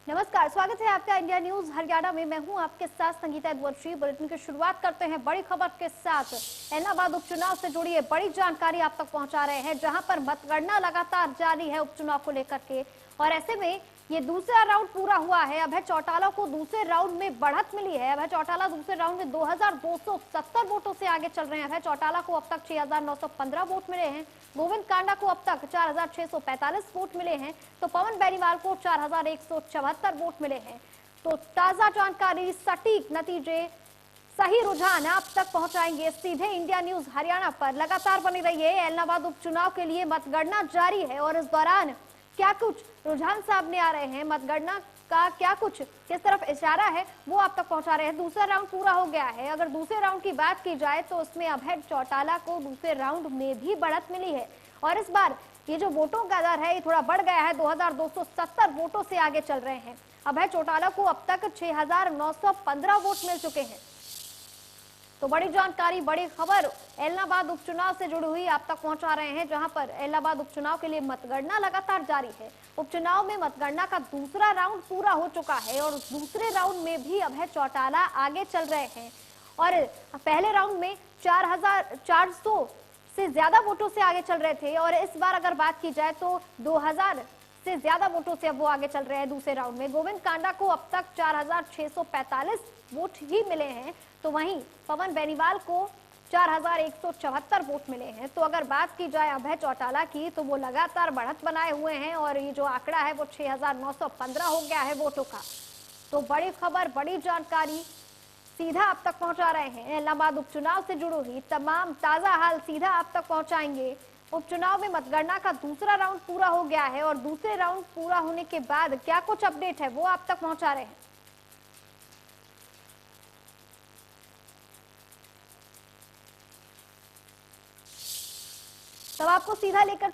नमस्कार, स्वागत है आपका इंडिया न्यूज हरियाणा में। मैं हूं आपके साथ संगीता द्वारशी। बुलेटिन की शुरुआत करते हैं बड़ी खबर के साथ। इलाहाबाद उपचुनाव से जुड़ी बड़ी जानकारी आप तक पहुंचा रहे हैं, जहां पर मतगणना लगातार जारी है उपचुनाव को लेकर के। और ऐसे में ये दूसरा राउंड पूरा हुआ है। अभय चौटाला को दूसरे राउंड में बढ़त मिली है। अभय चौटाला दूसरे राउंड में 2270 वोटों से आगे चल रहे हैं। अभय चौटाला को अब तक 6915 वोट मिले हैं। गोविंद कांडा को अब तक 4645 वोट मिले हैं, तो पवन बेनीवाल को 4174 वोट मिले हैं। तो ताजा जानकारी, सटीक नतीजे, सही रुझान आप तक पहुंचाएंगे सीधे इंडिया न्यूज हरियाणा पर। लगातार बनी रहिए। इलाहाबाद उपचुनाव के लिए मतगणना जारी है और इस दौरान क्या कुछ रुझान सामने आ रहे हैं, मतगणना का क्या कुछ किस तरफ इशारा है, वो आप तक पहुंचा रहे हैं। दूसरा राउंड पूरा हो गया है। अगर दूसरे राउंड की बात की जाए तो उसमें अभय चौटाला को दूसरे राउंड में भी बढ़त मिली है और इस बार ये जो वोटों का दर है ये थोड़ा बढ़ गया है। 2270 वोटों से आगे चल रहे हैं। अभय चौटाला को अब तक 6915 वोट मिल चुके हैं। तो बड़ी जानकारी, बड़ी खबर इलाहाबाद उपचुनाव से जुड़ी हुई आप तक पहुंचा रहे हैं, जहां पर इलाहाबाद उपचुनाव के लिए मतगणना लगातार जारी है। उपचुनाव में मतगणना का दूसरा राउंड पूरा हो चुका है और दूसरे राउंड में भी अभय चौटाला आगे चल रहे हैं। और पहले राउंड में 4400 से ज्यादा वोटों से आगे चल रहे थे और इस बार अगर बात की जाए तो 2000 से ज्यादा वोटों से अब वो आगे चल रहे हैं दूसरे राउंड में। गोविंद कांडा को अब तक 4645 वोट ही मिले हैं, तो वहीं पवन बेनीवाल को 4174 वोट मिले हैं। तो अगर बात की जाए अभय चौटाला की तो वो लगातार बढ़त बनाए हुए हैं और ये जो आंकड़ा है वो 6915 हो गया है वोटों का। तो बड़ी खबर, बड़ी जानकारी सीधा आप तक पहुंचा रहे हैं। इलाहाबाद उपचुनाव से जुड़ी हुई तमाम ताजा हाल सीधा आप तक पहुंचाएंगे। उपचुनाव में मतगणना का दूसरा राउंड पूरा हो गया है और दूसरे राउंड पूरा होने के बाद क्या कुछ अपडेट है वो आप तक पहुंचा रहे हैं। तब आपको सीधा लेकर